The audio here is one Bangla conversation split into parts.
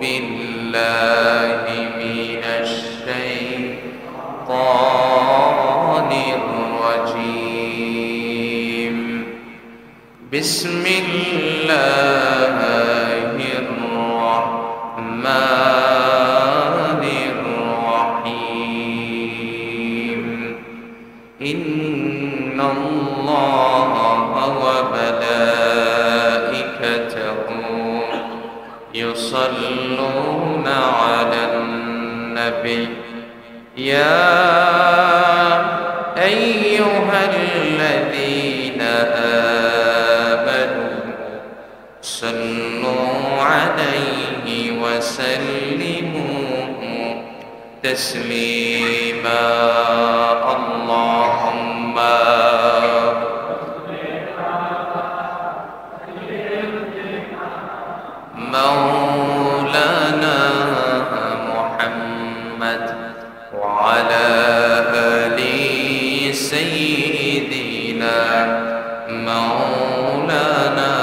بالله من الشيطان الرجيم بسم الله الرحمن الرحيم إن الله وملائكته يصلون على النبي يا أيها الذين آمنوا صلوا عليه وسلموا تسليما اللهم مولانا محمد وعلى آل سيدنا مولانا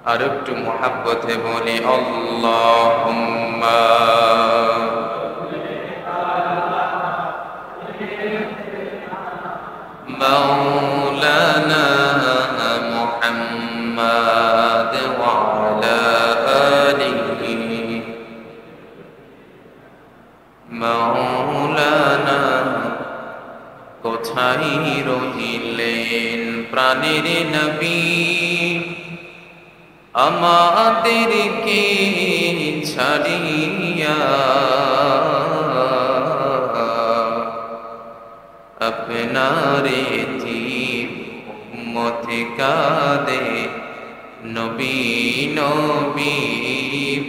أردت محبة بولي اللهم مولانا محمد وعلى آله مولانا কোথায় রহিলেন প্রাণের নবী আমাদেরকে ছাড়িয়া আপনারে উম্মতে কাদে নবী নবী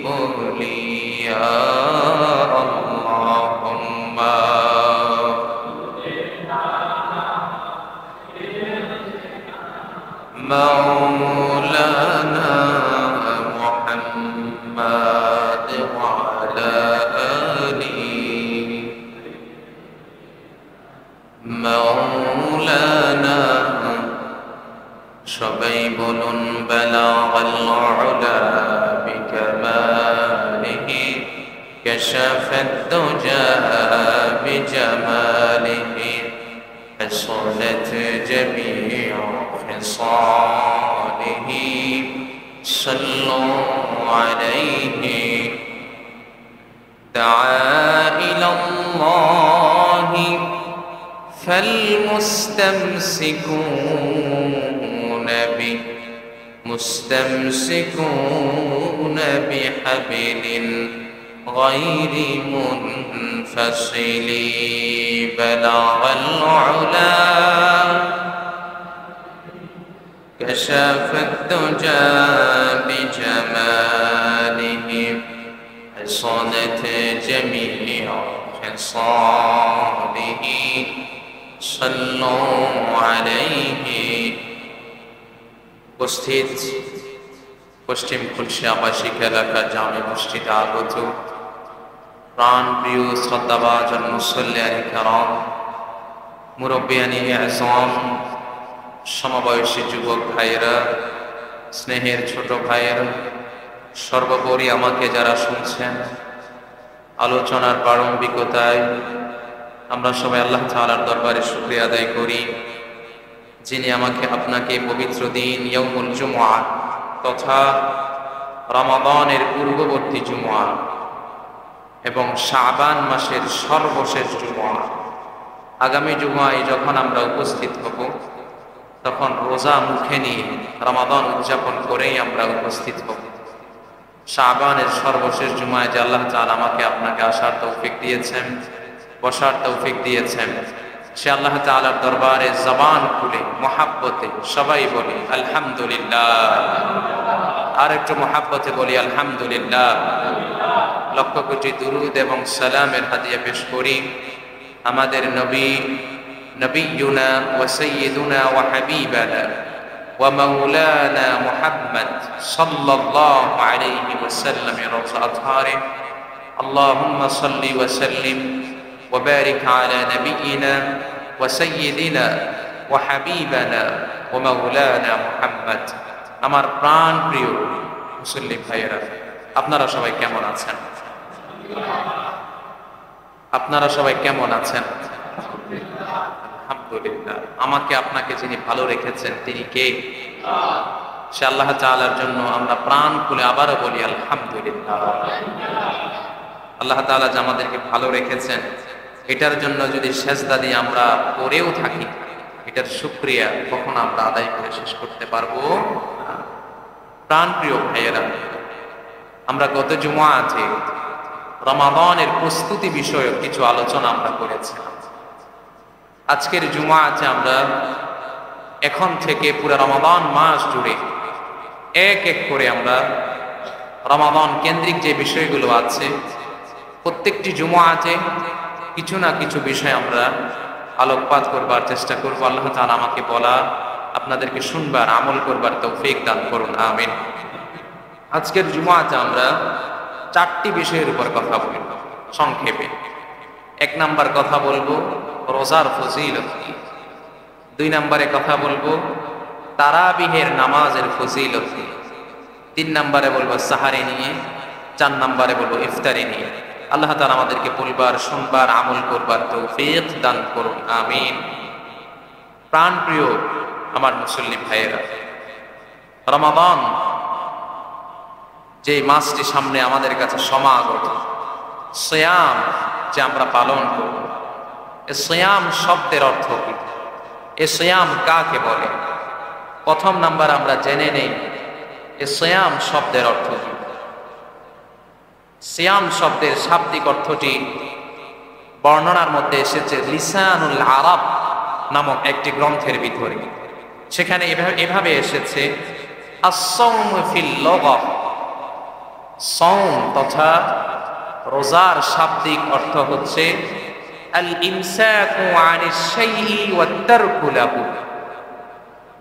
বলিয়া আল্লাহুম্মা مولانا محمد وعلى آله مولانا সবাই বলুন বালাগাল উলা বিকামালিহি কাশাফাত দুজা বিজামালিহি حصلت جميع خصاله صلوا عليه دعا إلى الله فالمستمسكون به مستمسكون بحبل غير منفصل بلغ العلا كشف الدجى بجماله حصنت جميع خصاله صلوا عليه উপস্থিত পশ্চিম খুলশী আবাসিক এলাকা জামে মসজিদে আগত প্রাণ প্রিয় শ্রদ্ধাভাজন মুসল্লিয়ান কিরাম মুরব্বিয়ানি আযম সমবয়সী যুবক ভাইয়েরা স্নেহের ছোট ভাইয়েরা সর্বোপরি আমাকে যারা শুনছেন আলোচনার প্রারম্ভিকতায় আমরা সবাই আল্লাহ তাআলার দরবারে শুকরিয়া আদায় করি যিনি আমাকে আপনাকে পবিত্র দিন ইয়াউমুল জুমআ তথা রমাদানের পূর্ববর্তী জুমআ এবং শাবান মাসের সর্বশেষ জুমআ আগামী জুমআয় যখন আমরা উপস্থিত হব তখন রোজা মুখে নিয়ে রমাদান উদযাপন করেই আমরা উপস্থিত হব শাবানের সর্বশেষ জুমআয় যে আল্লাহ তাআলা আমাকে আপনাকে আসার তৌফিক দিয়েছেন বসার তৌফিক দিয়েছেন সে আল্লাহ তাআলার দরবারে জবান খুলে মহাব্বতে সবাই বলি আলহামদুলিল্লাহ আর একটু মহাব্বতে বলি আলহামদুলিল্লাহ লক্ষ কোটি দুরুদ এবং সালামের হাদিয়া পেশ করি আমাদের নবী নবিয়ুনা ওয়া সাইয়্যিদুনা ওয়া হাবিবানা ওয়া মাওলানা মুহাম্মদ সাল্লাল্লাহু আলাইহি ওয়াসাল্লাম এর আতহারে আল্লাহুম্মা সাল্লি ওয়া সাল্লিম ওয়া বারিক আলা নবিয়িনা ওয়া সাইয়্যিদিনা ওয়া হাবিবানা ওয়া মাওলানা মুহাম্মদ। আমার প্রাণ প্রিয় মুসলিম ভাইয়েরা, আপনারা সবাই কেমন আছেন? আপনারা সবাই কেমন আছেন? আলহামদুলিল্লাহ। আমাকে আপনাকে যিনি ভালো রেখেছেন তিনি কে? সে আল্লাহ তাআলার জন্য আমরা প্রাণ খুলে আবারও বলি আলহামদুলিল্লাহ। আল্লাহ তাআলা যে আমাদেরকে ভালো রেখেছেন এটার জন্য যদি সেজদা দিয়ে আমরা পড়েও থাকি, এটার শুকরিয়া কখন আমরা আদায় করে শেষ করতে পারবো? প্রাণ প্রিয় ভাইয়েরা, আমরা গত জুমআতে রমাদানের প্রস্তুতি বিষয়ক কিছু আলোচনা আমরা করেছি। আজকের জুমআতে আমরা এখন থেকে পুরো রমাদান মাস জুড়ে এক এক করে আমরা রমাদান কেন্দ্রিক যে বিষয়গুলো আছে প্রত্যেকটি জুমআতে কিছু না কিছু বিষয় আমরা আলোকপাত করবার চেষ্টা করব। আল্লাহ তাআলা আমাকে বলা, আপনাদেরকে শুনবার, আমল করবার তৌফিক দান করুন, আমিন। আজকের জুমআতে আমরা 4টি বিষয়ের উপর কথা বলব সংক্ষেপে। 1 নাম্বার কথা বলবো রোজার ফজিলত কি, 2 নম্বরে কথা বলবো তারাবিহের নামাজের ফজিলত কি, 3 নম্বরে বলবো সাহারি নিয়ে, 4 নম্বরে বলবো ইফতারি নিয়ে। আল্লাহ তাআলা আমাদেরকে বলবার, শুনবার, আমল করবার তৌফিক দান করুন, আমিন। প্রাণ প্রিয় আমার মুসল্লি ভাইয়েরা, রমাদান যে মাসটি সামনে আমাদের কাছে সমাগত, সিয়াম যে আমরা পালন করব, এই সিয়াম শব্দের অর্থ কি, এই সিয়াম কাকে বলে? প্রথম নাম্বার আমরা জেনে নেই এই সিয়াম শব্দের অর্থ কি। সিয়াম শব্দের শাব্দিক অর্থটি বর্ণনার মধ্যে এসেছে লিসানুল আরব নামক একটি গ্রন্থের ভিতরে। সেখানে এভাবে এসেছে আস-সাওমু ফিল লুগা, সাওম তথা রোজার শাব্দিক অর্থ হচ্ছে আল ইমসাকু আনিশ শাইই ওয়াত তারকু লাহু,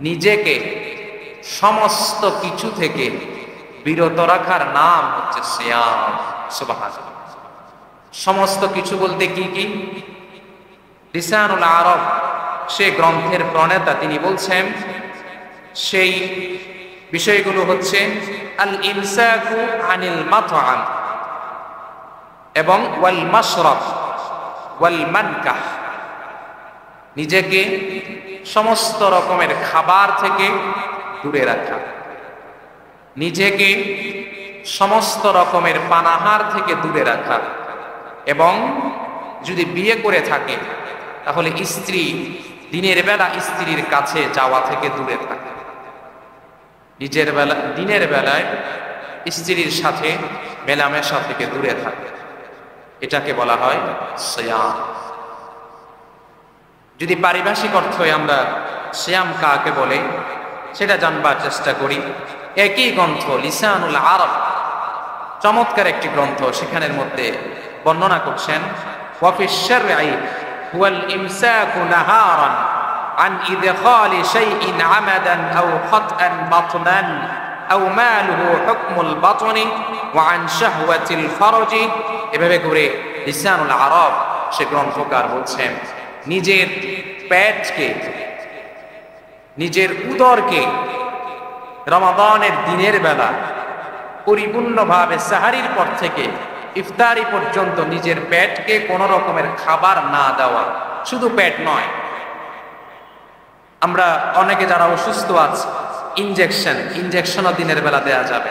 নিজেকে সমস্ত কিছু থেকে বিরত রাখার নাম হচ্ছে সিয়াম। সুবহানাল্লাহ। সমস্ত কিছু বলতে কি কি? লিসানুল আরব সে গ্রন্থের প্রণেতা তিনি বলছেন সেই বিষয়গুলো হচ্ছে আল ইমসাকু আনিল মাতআম এবং ওয়াল মাশরাব ওয়াল মানকাহ, নিজেকে সমস্ত রকমের খাবার থেকে দূরে রাখা, নিজেকে সমস্ত রকমের পানাহার থেকে দূরে রাখা, এবং যদি বিয়ে করে থাকে তাহলে স্ত্রী দিনের বেলা স্ত্রীর কাছে যাওয়া থেকে দূরে থাকা, দিনের বেলায় স্ত্রীর সাথে মেলামেশা থেকে দূরে থাকে, এটাকে বলা হয় সিয়াম। যদি পারিভাষিক অর্থে আমরা সিয়াম কাকে বলে সেটা জানবার চেষ্টা করি, একই গ্রন্থ লিসানুল আরব, চমৎকার একটি গ্রন্থ, সেখানের মধ্যে বর্ণনা করছেন ওয়াফিশ শারঈ হুয়াল ইমসাকু নাহারান আন ইদখালি শাইইন আমাদান আও খাতআন বাতনান আও মালুহু হুকমুল বাতনি ওয়া আন শাহওয়াতিল ফারজি। এভাবে করে লিসানুল আরব সে গ্রন্থকার বলছেন নিজের পেটকে, নিজের উদরকে রমাদানের দিনের বেলা পরিপূর্ণভাবে সাহারির পর থেকে ইফতারি পর্যন্ত নিজের পেটকে কোনো রকমের খাবার না দেওয়া। শুধু পেট নয়, আমরা অনেকে যারা অসুস্থ আছে ইনজেকশনও দিনের বেলা দেয়া যাবে,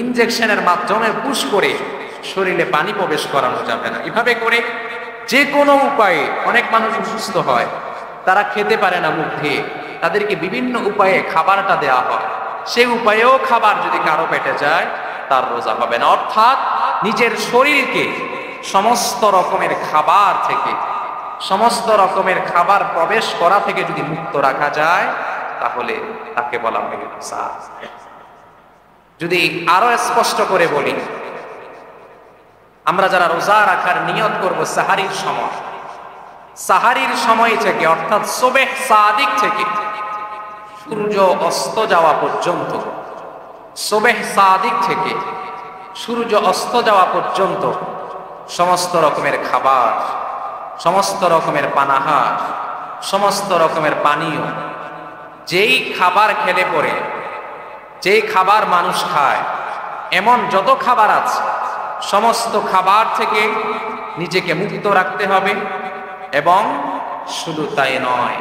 ইনজেকশনের মাধ্যমে পুশ করে শরীরে পানি প্রবেশ করানো যাবে না। এভাবে করে যে কোনো উপায়ে, অনেক মানুষ অসুস্থ হয়, তারা খেতে পারে না মুখ দিয়ে, তাদেরকে বিভিন্ন উপায়ে খাবারটা দেওয়া হয়, সেই উপায়েও খাবার যদি কারো পেটে যায় তার রোজা হবে না। অর্থাৎ নিজের শরীরকে সমস্ত রকমের খাবার থেকে, সমস্ত রকমের খাবার প্রবেশ করা থেকে যদি মুক্ত রাখা যায় তাহলে তাকে বলা হয় রোজা। যদি আরো স্পষ্ট করে বলি, আমরা যারা রোজা রাখার নিয়ত করব সাহারির সময়, সাহারির সময় থেকে অর্থাৎ সুবহ সাদিক থেকে সূর্য অস্ত যাওয়া পর্যন্ত, সুবহ সাদিক থেকে সূর্য অস্ত যাওয়া পর্যন্ত সমস্ত রকমের খাবার, সমস্ত রকমের পানাহার, সমস্ত রকমের পানীয়, যেই খাবার খেলে পরে, যেই খাবার মানুষ খায় এমন যত খাবার আছে সমস্ত খাবার থেকে নিজেকে মুক্ত রাখতে হবে। এবং শুধু তাই নয়,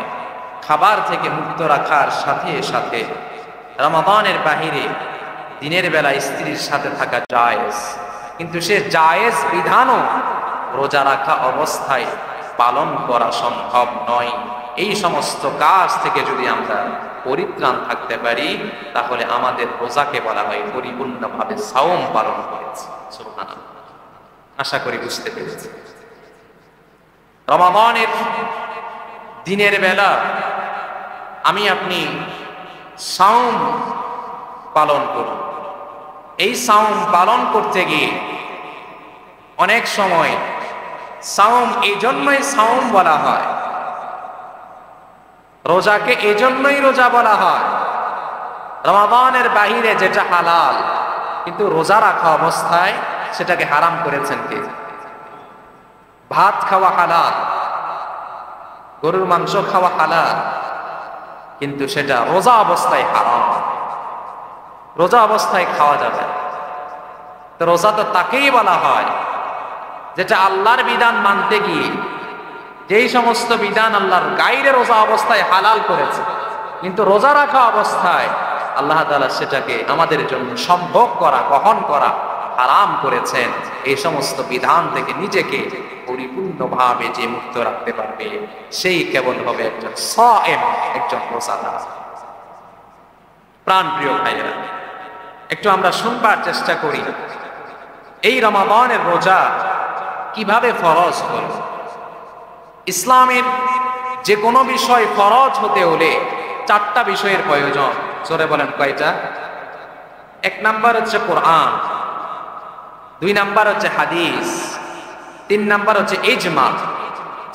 খাবার থেকে মুক্ত রাখার সাথে সাথে রমাদানের বাহিরে দিনের বেলা স্ত্রীর সাথে থাকা জায়েজ, কিন্তু সে জায়েজ বিধানও রোজা রাখা অবস্থায় পালন করা সম্ভব নয়। এই সমস্ত কাজ থেকে যদি আমরা পরিত্রাণ থাকতে পারি তাহলে আমাদের রোজাকে বলা হয় পরিপূর্ণভাবে সাওম পালন করেছে। সুবহানাল্লাহ। আশা করি বুঝতে পেরেছি। রমাদানের দিনের বেলা আমি আপনি সাওম পালন করব। এই সাওম পালন করতে গিয়ে অনেক সময় সাওম এই জন্যই সাওম বলা হয়, রোজাকে এজন্যই রোজা বলা হয়। রমাদানের বাহিরে যেটা হালাল কিন্তু রোজা রাখা অবস্থায় সেটাকে হারাম করেছেন কে? ভাত খাওয়া হালাল, গরুর মাংস খাওয়া হালাল, কিন্তু সেটা রোজা অবস্থায় হারাম। রোজা অবস্থায় খাওয়া যাবে না। তো রোজা তো তাকেই বলা হয় যেটা আল্লাহর বিধান মানতে গিয়ে যেই সমস্ত বিধান আল্লাহর গাইরে রোজা অবস্থায় হালাল করেছে, কিন্তু রোজা রাখা অবস্থায় আল্লাহ তাআলা সেটাকে আমাদের জন্য সম্ভোগ করা, গ্রহণ করা হারাম করেছেন। এই সমস্ত বিধান থেকে নিজেকে পরিপূর্ণভাবে যে মুক্ত রাখতে পারবে সেই কেবল হবে একজন সায়েম, একজন রোজাদার। প্রাণপ্রিয় ভাইরা, একটু আমরা শুনবার চেষ্টা করি এই রমাদানের রোজা কিভাবে ফরজ হল। ইসলামের যে কোনো বিষয় ফরজ হতে হলে চারটা বিষয়ের প্রয়োজন। জোরে বলেন কয়টা? এক নাম্বার হচ্ছে কোরআন, দুই নাম্বার হচ্ছে হাদিস, তিন নাম্বার হচ্ছে ইজমা,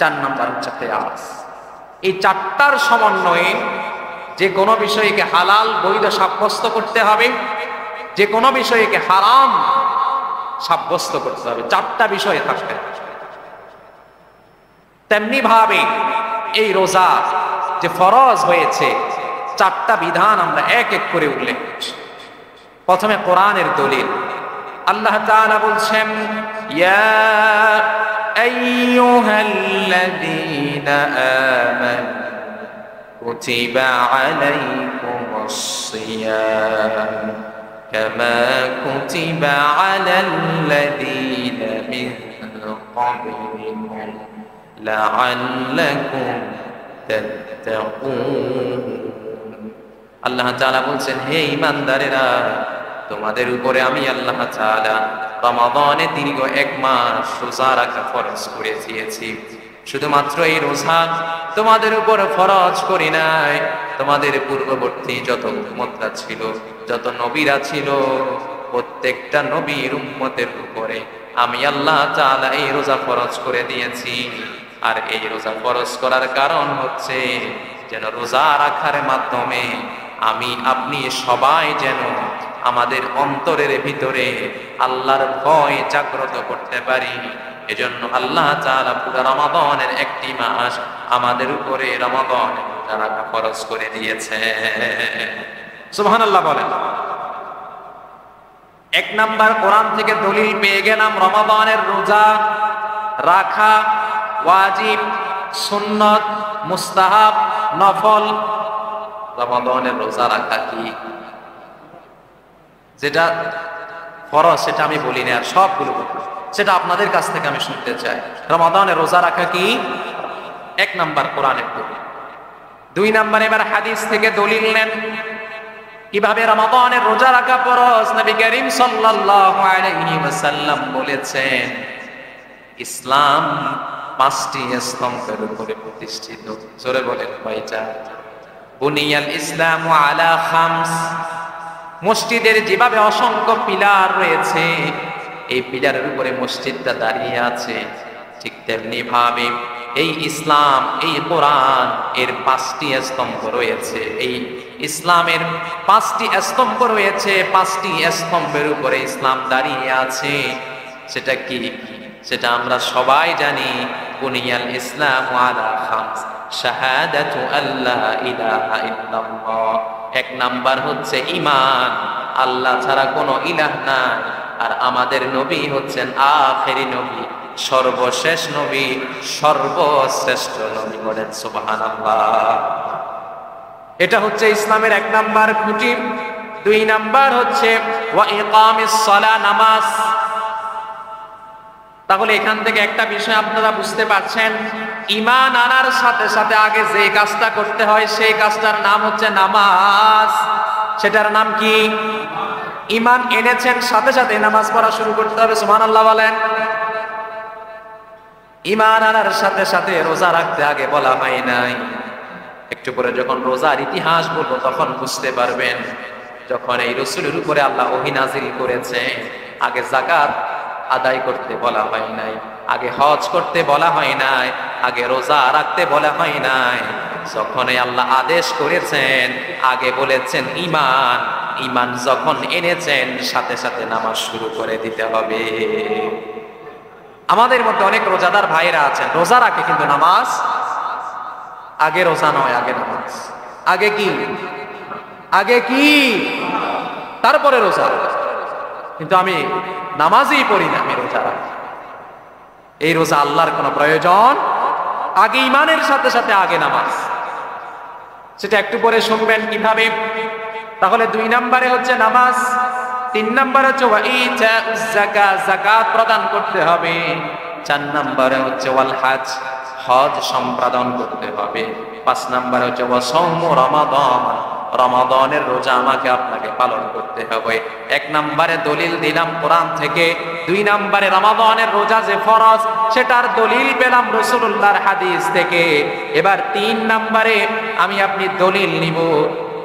চার নাম্বার হচ্ছে কিয়াস। এই চারটার সমন্বয়ে যে কোনো বিষয়কে হালাল বৈধ সাব্যস্ত করতে হবে, যে কোনো বিষয়কে হারাম সাব্যস্ত করতে হবে। চারটা বিষয় থাকবে। তেমনি ভাবে এই রোজা যে ফরজ হয়েছে চারটা বিধান আমরা এক এক করে উল্লেখ করছি। প্রথমে কোরআনের দলিল। আল্লাহ তাআলা বলছেন, ইয়া আইয়ুহাল্লাযীনা আমানু কুতিবা আলাইকুমুস সিয়াম কামা কুতিবা আলাল্লাযীনা মিন ক্বাবলিকুম লাআল্লাকুম তাত্তাকুন। আল্লাহ তাআলা বলছেন, হে ঈমানদারেরা, তোমাদের উপরে আমি আল্লাহ তাআলা রমাদানে দীর্ঘ 1 মাস রোজা রাখা ফরজ করে দিয়েছি। শুধুমাত্র এই রোজা তোমাদের উপর ফরজ করি নাই, তোমাদের পূর্ববর্তী যত উম্মতরা ছিল, যত নবীরা ছিল, প্রত্যেকটা নবীর উম্মতের উপরে আমি আল্লাহ তাআলা এই রোজা ফরজ করে দিয়েছি। আর এই রোজা ফরজ করার কারণ হচ্ছে যেন রোজা রাখার মাধ্যমে আমি আপনি সবাই যেন আমাদের অন্তরের ভিতরে আল্লাহর ভয় জাগ্রত করতে পারি। এজন্য আল্লাহ তাআলা পুরো রমাদানের 1টি মাস আমাদের উপরে রমাদানের রোজা রাখা ফরজ করে দিয়েছে। সুবহানাল্লাহ বলেন। 1 নাম্বার কোরআন থেকে দলিল পেয়ে গেলাম, রমাদানের রোজা রাখা ওয়াজিব, সুন্নত, মুস্তাহাব, নফল। রমাদানের রোজা রাখা কি? যেটা ফরজ সেটা আমি বলি না, আর সবগুলো সেটা আপনাদের কাছ থেকে আমি শুনতে চাই। রমাদানের রোজা রাখা কি? 1 নাম্বার কোরআনের দলিল। 2 নাম্বার এবার হাদিস থেকে দলিল নেন কিভাবে রমাদানের রোজা রাখা ফরজ। নবী করিম সাল্লাল্লাহু আলাইহি ওয়াসাল্লাম বলেছেন, ইসলাম 5টি স্তম্ভের উপরে প্রতিষ্ঠিত। জোরে বলেন কয়টা? বুনিয়াল ইসলামু আলা 5। মসজিদের যেভাবে অসংখ্য পিলার রয়েছে, এই পিলারের উপরে মসজিদটা দাঁড়িয়ে আছে, ঠিক তেমনি ভাবে এই ইসলাম, এই কোরআন এর 5টি স্তম্ভ রয়েছে। এই ইসলামের 5টি স্তম্ভ রয়েছে, 5টি স্তম্ভের উপরে ইসলাম দাঁড়িয়ে আছে। সেটা কি? সেটা আমরা সবাই জানি। বুনিয়াল ইসলামু আলা 5, শাহাদাতু আল্লা ইলাহা ইল্লাল্লাহ। 1 নাম্বার হচ্ছে ঈমান, আল্লাহ ছাড়া কোনো ইলাহ নাই, আর আমাদের নবী হচ্ছেন আখেরি নবী, সর্বশেষ নবী, সর্বশ্রেষ্ঠ নবী। বলেন সুবহানাল্লাহ। এটা হচ্ছে ইসলামের 1 নাম্বার খুঁটি। 2 নাম্বার হচ্ছে ওয়া ইকামিস সালাহ, নামাজ। তাহলে এখান থেকে একটা বিষয় আপনারা বুঝতে পারছেন, ঈমান আনার সাথে সাথে আগে যে কাজটা করতে হয় সেই কাজটার নাম হচ্ছে নামাজ। সেটার নাম কি? ঈমান এনেছেন, সাথে সাথে নামাজ পড়া শুরু করতে হবে। সুবহানাল্লাহ বলেন। ঈমান আনার সাথে সাথে রোজা রাখতে আগে বলা হয় নাই। একটু পরে যখন রোজার ইতিহাস বলবো তখন বুঝতে পারবেন, যখন এই রাসূলের উপরে আল্লাহ ওহী নাযিল করেছে, আগে যাকাত আদায় করতে বলা হয় নাই, আগে হজ করতে বলা হয় নাই, আগে রোজা রাখতে বলা হয় নাই। যখন আল্লাহ আদেশ করেছেন আগে বলেছেন ঈমান। ঈমান যখন এনেছেন সাথে সাথে নামাজ শুরু করে দিতে হবে। আমাদের মধ্যে অনেক রোজাদার ভাইরা আছেন, রোজা রাখে কিন্তু নামাজ আগে, রোজা নয় আগে নামাজ। আগে কি? আগে কি? তারপরে রোজা। কিন্তু আমি নামাজই পড়ি না, আমি রোজা রাখি। এই রোজা আল্লাহর কোনো প্রয়োজন? আগে ঈমানের সাথে সাথে আগে নামাজ। সেটা একটু পরে শুনবেন কিভাবে। তাহলে 2 নম্বরে হচ্ছে নামাজ, 3 নম্বরে হচ্ছে ওয়া ইতাউজ যাকাত, যাকাত প্রদান করতে হবে। 4 নম্বরে হচ্ছে ওয়াল হজ, হজ সম্পাদন করতে হবে। 5 নম্বরে হচ্ছে ওয়া সাওমু রমাদান, রমাদানের রোজা আমাকে আপনাকে পালন করতে হবে। 1 নম্বরে দলিল দিলাম কোরআন থেকে, 2 নম্বরে রমাদানের রোজা যে ফরজ সেটার দলিল পেলাম রাসূলুল্লাহর হাদিস থেকে। এবার 3 নম্বরে আমি আপনি দলিল নিব।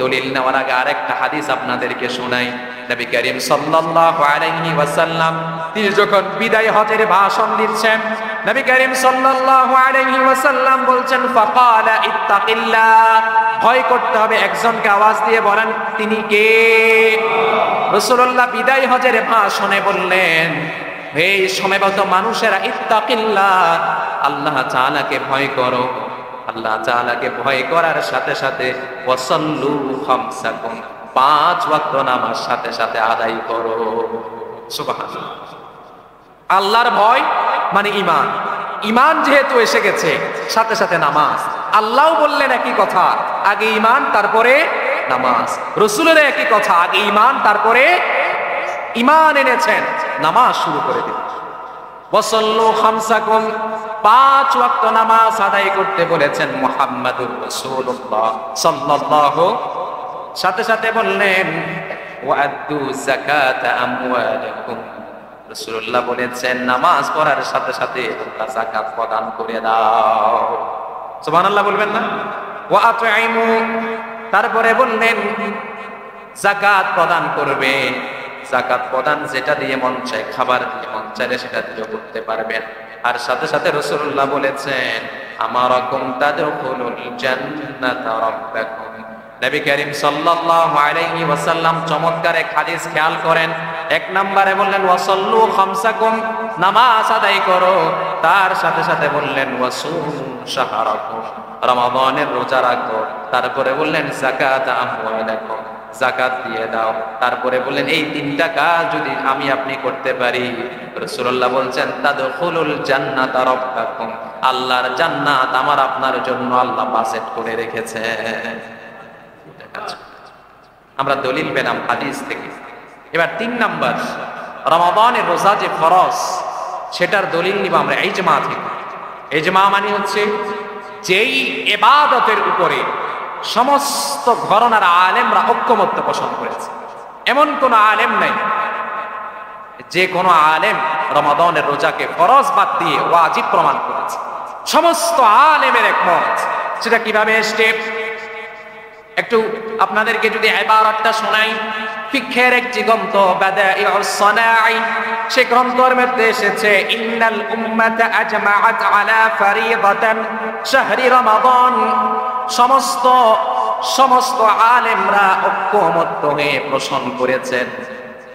দলিল নেওয়ার আগে আরেকটা হাদিস আপনাদেরকে শোনাই। নবী করিম সাল্লাল্লাহু আলাইহি ওয়াসাল্লাম তিনি যখন বিদায় হজের ভাষণ দিচ্ছেন, নবী করিম সাল্লাল্লাহু আলাইহি ওয়াসাল্লাম বলছেন ফাকালা ইত্তাকিল্লাহ, ভয় করতে হবে। একজনকে আওয়াজ দিয়ে বলেন তিনি কে? রাসূলুল্লাহ বিদায় হজের ভাষণে বললেন, হে সমবেত মানুষেরা, ইত্তাকিল্লাহ, আল্লাহ তাআলাকে ভয় করো। আল্লাহ তাআলাকে ভয় করার সাথে সাথে ওয়াসাল্লু খামসাকুম, 5 ওয়াক্ত নামাজ সাথে সাথে আদায় করো। সুবহানাল্লাহ। আল্লাহর ভয় মানে ঈমান। ঈমান যেহেতু এসে গেছে সাথে সাথে নামাজ। আল্লাহও বললেন একই কথা, আগে ঈমান তারপরে নামাজ। রাসূলের একই কথা, আগে ঈমান তারপরে ঈমান এনেছেন, নামাজ শুরু করে দিলেন। ওয়াসাল্লু খামসাকুম, 5 ওয়াক্ত নামাজ আদায় করতে বলেছেন মুহাম্মাদুর রাসূলুল্লাহ সাল্লাল্লাহু। সাথে সাথে বললেন ওয়াআদ্দু যাকাতা আমওয়ালাকুম, রাসূলুল্লাহ বলেছেন নামাজ পড়ার সাথে সাথে তোমরা যাকাত প্রদান করে দাও। সুবহানাল্লাহ বলবেন না? ওয়া আতঈমু, তারপরে বললেন যাকাত প্রদান করবে। যাকাত প্রদান যেটা দিয়ে মন চায়, খাবার দিয়ে মন চাইলে সেটা দিয়ে করতে পারবেন। আর সাথে সাথে রাসূলুল্লাহ বলেছেন আমারাকুম তাদখুলুল জান্নাতা রাব্বাকুম। নবী করিম সাল্লাল্লাহু আলাইহি ওয়াসাল্লাম চমৎকার এক হাদিস খেয়াল করেন। 1 নম্বরে বললেন ওয়াসাল্লু খামসাকুম, নামাজ আদায় করো। তার সাথে সাথে বললেন ওয়াসুম শাহরাকুম, রমাদানের রোজা রাখো। তারপরে বললেন যাকাত আমওয়ালাকুম, যাকাত দিয়ে দাও। তারপরে বললেন এই 3টা কাজ যদি আমি আপনি করতে পারি, রাসূলুল্লাহ বলছেন তাদখুলুল জান্নাতা রাব্বাকুম, আল্লাহর জান্নাত আমার আপনার জন্য আল্লাহ বাজেট করে রেখেছে। আমরা দলিল পেলাম হাদিস থেকে। এবার 3 নাম্বার, রমাদানের রোজা যে ফরজ সেটার দলিল নিব আমরা ইজমা থেকে। ইজমা মানে হচ্ছে যেই ইবাদতের উপরে সমস্ত ঘরানার আলেমরা ঐক্যমত্য পোষণ করেছে, এমন কোন আলেম নাই যে কোনো আলেম রমাদানের রোজাকে ফরজ বাদ দিয়ে ওয়াজিব প্রমাণ করেছে। সমস্ত আলেমের একমত। সেটা কিভাবে স্টেপ একটু আপনাদেরকে যদি ইবারাতটা শোনাই, ফিকহের একটি গ্রন্থ বাদাইউস সানাঈ, সে গ্রন্থের মধ্যে এসেছে ইন্নাল উম্মাতা আজমাআত আলা ফারিদাতান শাহরি রমাদান, সমস্ত আলেমরা ঐক্যমত্য হয়ে পোষণ করেছেন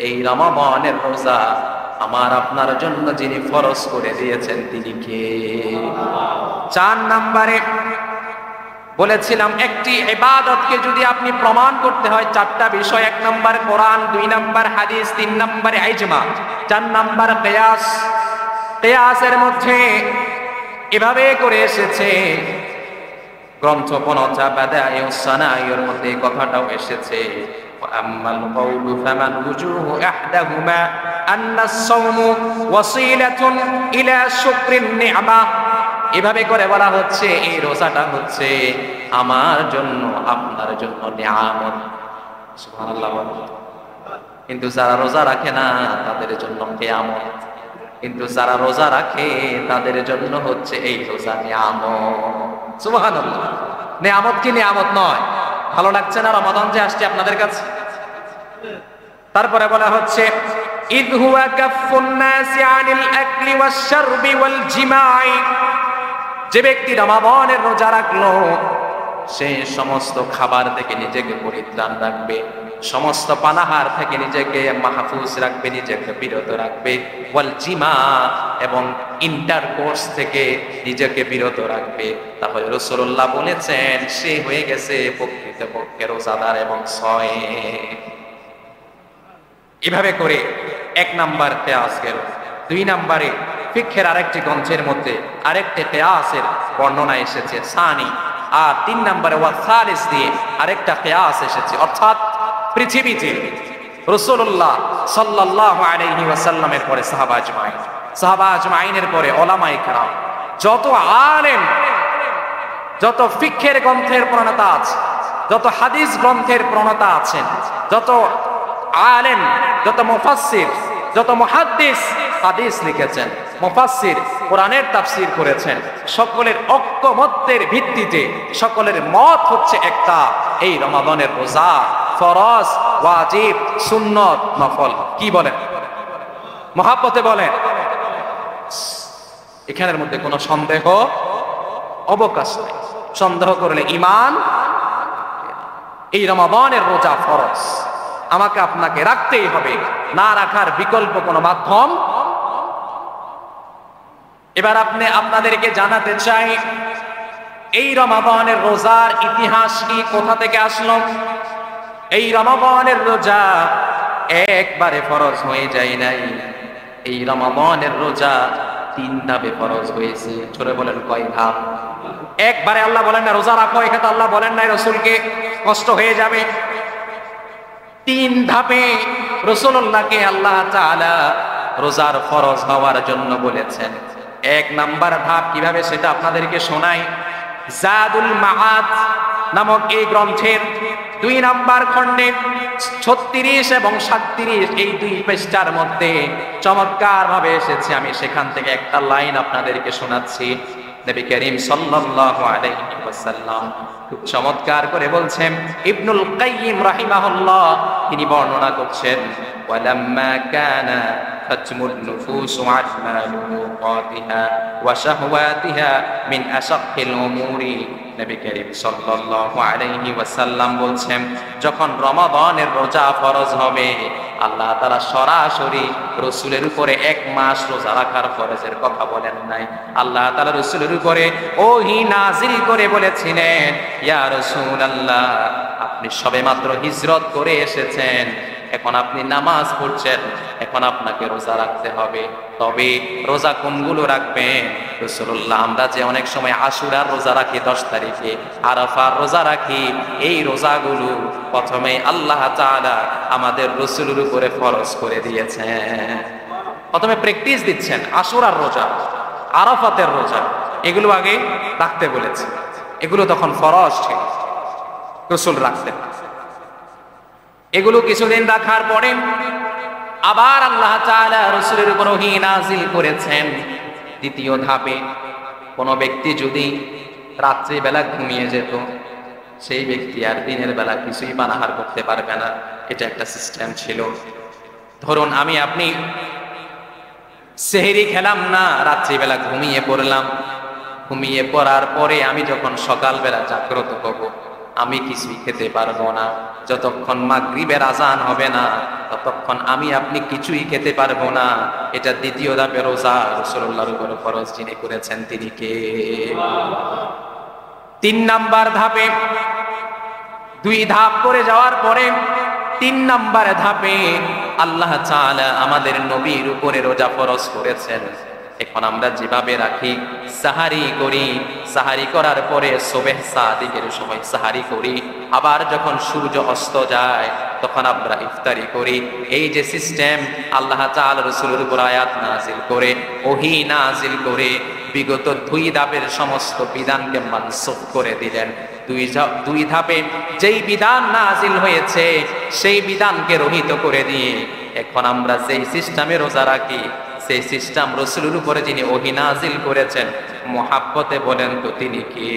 এই রমাদানের রোজা আমার আপনার জন্য যিনি ফরজ করে দিয়েছেন তিনি কে? 4 নম্বরে বলেছিলাম একটি ইবাদতকে যদি আপনি প্রমাণ করতে হয় চারটা বিষয়, 1 নাম্বার কোরআন, 2 নাম্বার হাদিস, 3 নাম্বার ইজমা, 4 নাম্বার কিয়াস। কিয়াসের মধ্যে এভাবে করে এসেছে গ্রন্থ পনচা বাদায়ুস সানাইয়ের মধ্যে কথাটাও এসেছে, আম্মাল কওলু ফামান ওয়াজুহু আহদাহুমা আন্নাস সাওমু ওয়াসিলাতুন ইলা শুকরিন নি'মা। এভাবে করে বলা হচ্ছে এই রোজাটা হচ্ছে আমার জন্য আপনার জন্য নিয়ামত। সুবহানাল্লাহ। কিন্তু যারা রোজা রাখে না তাদের জন্য কিয়ামত, কিন্তু যারা রোজা রাখে তাদের জন্য হচ্ছে এই রোজা নিয়ামত। সুবহানাল্লাহ। নিয়ামত কি নিয়ামত নয়? ভালো লাগছে না রমাদান যে আসছে আপনাদের কাছে? তারপরে বলা হচ্ছে ইদ হুয়া কাফুন নাসি আনিল আকলি ওয়াশ শারবি ওয়াল জিমাই। যে ব্যক্তি রমাদানের রোজা রাখলো সে সমস্ত খাবার থেকে নিজেকে পরিত্রাণ রাখবে, সমস্ত পানাহার থেকে নিজেকে মাহফুজ রাখবে, নিজেকে বিরত রাখবে, ওয়াল জিমা এবং ইন্টারকোর্স থেকে নিজেকে বিরত রাখবে। তাহলে রাসূলুল্লাহ বলেছেন সে হয়ে গেছে প্রকৃতপক্ষে রোজাদার এবং সায়েম। এভাবে করে 1 নাম্বার কিয়াস গেল। 2 নাম্বারে ফিকহের আরেকটি গ্রন্থের মধ্যে আরেকটি কিয়াসের বর্ণনা এসেছে সানি, আর 3 নাম্বারে ওয়াসালিস দিয়ে আরেকটা কিয়াস এসেছে। অর্থাৎ পৃথিবীতে রাসূলুল্লাহ সাল্লাল্লাহু আলাইহি ওয়াসাল্লামের পরে সাহাবা আজমাইনের পরে উলামায়ে কেরাম, যত আলেম, যত ফিকহের গ্রন্থের প্রণেতা আছে, যত হাদিস গ্রন্থের প্রণেতা আছেন, যত আলেম, যত মুফাসসির, যত মুহাদ্দিস হাদিস লিখেছেন, মুফাসসির কোরআনের তাফসীর করেছেন, সকলের ঐক্যমত্যের ভিত্তিতে সকলের মত হচ্ছে একটা, এই রমাদানের রোজা ফরজ, ওয়াজিব, সুন্নত, নফল। কি বলেন? মহাব্বতে বলেন। এখানের মধ্যে কোনো সন্দেহ অবকাশ নেই। সন্দেহ করলে ঈমান। এই রমাদানের রোজা ফরজ, আমাকে আপনাকে রাখতেই হবে, না রাখার বিকল্প কোনো মাধ্যম। এবার আপনাদেরকে জানাতে চাই এই রমাদানের রোজার ইতিহাস কি, কোথা থেকে আসলো? এই রমাদানের রোজা একবারে ফরজ হয়ে যায় নাই। এই রমাদানের রোজা 3 ধাপে ফরজ হয়েছে। জোরে বলেন কয় ধাপ? একবারে আল্লাহ বলেন না রোজা রাখো, এখানে আল্লাহ বলেন নাই রাসূলকে কষ্ট হয়ে যাবে। 3 ধাপে রাসূলুল্লাহকে আল্লাহ তাআলা রোজার ফরজ হওয়ার জন্য বলেছেন। 1 নাম্বার ধাপ কিভাবে সেটা আপনাদেরকে শোনাই। জাদুল মাআদ নামক এই গ্রন্থের 2 নাম্বার খণ্ডে 36 এবং 37 এই 2 পৃষ্ঠার মধ্যে চমৎকার ভাবে এসেছে। আমি সেখান থেকে একটা লাইন আপনাদেরকে শোনাচ্ছি। নবী করিম সাল্লাল্লাহু আলাইহি ওয়াসাল্লাম খুব চমৎকার করে বলছেন। ইবনুল কাইয়িম রাহিমাহুল্লাহ তিনি বর্ণনা করছেন, ওয়ালাম্মা কানা ফাতমুন নুফুস আ'মালুকাতিহা ওয়া শাহওয়াতিহা মিন আশাক্কিল উমুরি। নবী করিম সাল্লাল্লাহু আলাইহি ওয়াসাল্লাম বলছেন, যখন রমাদানের রোজা ফরজ হবে আল্লাহ তাআলা সরাসরি রাসূলের উপরে 1 মাস রোজা রাখার ফরজের কথা বলেন নাই। আল্লাহ তাআলা রাসূলের উপরে ওহী নাযিল করে বলেছিলেন, ইয়া রাসূলুল্লাহ আপনি সবেমাত্র হিজরত করে এসেছেন, এখন আপনি নামাজ পড়ছেন, এখন আপনাকে রোজা রাখতে হবে। তবে রোজা কোনগুলো রাখবেন? রাসূলুল্লাহ আমরা যে অনেক সময় আশুরার রোজা রাখি 10 তারিখে, আরাফার রোজা রাখি, এই রোজাগুলো প্রথমে আল্লাহ তাআলা আমাদের রাসূলের উপরে ফরজ করে দিয়েছেন। প্রথমে প্র্যাকটিস দিচ্ছেন আশুরার রোজা, আরাফাতের রোজা, এগুলো আগে রাখতে বলেছে। এগুলো তখন ফরজ ছিল, রাসূল রাখতেন। এগুলো কিছুদিন রাখার পরে আবার আল্লাহ তাআলা রাসূলের উপর ওহী নাযিল করেছেন। 2য় ধাপে কোনো ব্যক্তি যদি রাত্রি বেলা ঘুমিয়ে যেত, সেই ব্যক্তি আর দিনের বেলা কিছুই পানাহার করতে পারবে না। এটা একটা সিস্টেম ছিল। ধরুন আপনি সেহরি খেলাম না, রাত্রি বেলা ঘুমিয়ে পড়লাম, ঘুমিয়ে পড়ার পরে আমি যখন সকালবেলা জাগ্রত হব আমি কিছুই খেতে পারবো না। যতক্ষণ মাগরিবের আজান হবে না ততক্ষণ আপনি কিছুই খেতে পারবো না। এটা 2য় ধাপে রোজা রাসূলুল্লাহর উপর ফরজ যিনি করেছেন তিনি কে? তিন নাম্বার ধাপে, 2 ধাপ করে যাওয়ার পরে 3 নাম্বার ধাপে আল্লাহ তাআলা আমাদের নবীর উপরে রোজা ফরজ করেছেন। এখন আমরা যেভাবে রাখি, সাহারি করি, সাহারি করার পরে সুবহ সাদিকের সময় সাহারি করি, আবার যখন সূর্য অস্ত যায় তখন আমরা ইফতারি করি। এই যে সিস্টেম, আল্লাহ তাআলা রাসূলের উপর আয়াত নাযিল করে, ওহী নাযিল করে বিগত 2 ধাপের সমস্ত বিধানকে মানসুখ করে দিলেন। 2 ধাপে যেই বিধান নাযিল হয়েছে সেই বিধানকে রহিত করে দিয়ে এখন আমরা যেই সিস্টেমে রোজা রাখি, সেই সিস্টেম রাসূলের উপরে যিনি ওহী নাযিল করেছেন, মুহাব্বতে বলেন তো তিনি কে?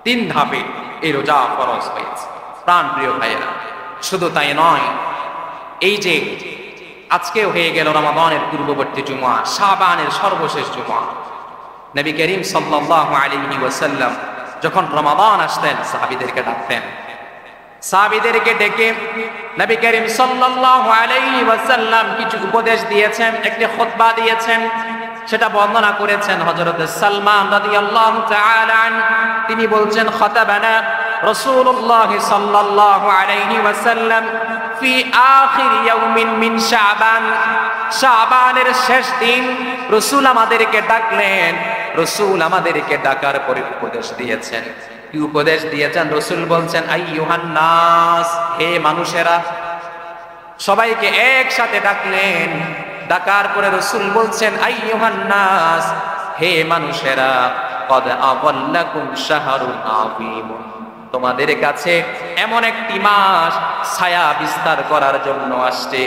3 ধাপে এই রোজা ফরজ হয়েছে। প্রাণ প্রিয় ভাইয়েরা, শুধু তাই নয়, এই যে আজকে হয়ে গেল রমাদানের পূর্ববর্তী জুমা, শাবানের সর্বশেষ জুমা। নবী করিম সাল্লাল্লাহু আলাইহি ওয়াসাল্লাম যখন রমাদান আসতেন সাহাবীদেরকে ডাকতেন, সাহাবীদেরকে ডেকে নবী করিম সাল্লাল্লাহু আলাইহি ওয়াসাল্লাম কিছু উপদেশ দিয়েছেন, একটি খুতবা দিয়েছেন। সেটা বর্ণনা করেছেন হযরত সালমান রাদিয়াল্লাহু তাআলা আনহু। তিনি বলছেন, খাতাবানা রাসূলুল্লাহ সাল্লাল্লাহু আলাইহি ওয়াসাল্লাম ফি আখির ইয়াউমিন মিন শাবান। শাবানের শেষ দিন রাসূল আমাদেরকে ডাকলেন। রাসূল আমাদেরকে ডাকার পরে উপদেশ দিয়েছেন। কি উপদেশ দিয়েছেন? রাসূল বলছেন, আইয়ুহান নাস, হে মানুষেরা। সবাইকে একসাথে ডাকলেন। ডাকার পরে রাসূল বলছেন, আইয়ুহান নাস, হে মানুষেরা, কদ আযাল্লাকুম শাহরুন আযীমুন, তোমাদের কাছে এমন একটি মাস ছায়া বিস্তার করার জন্য আসছে।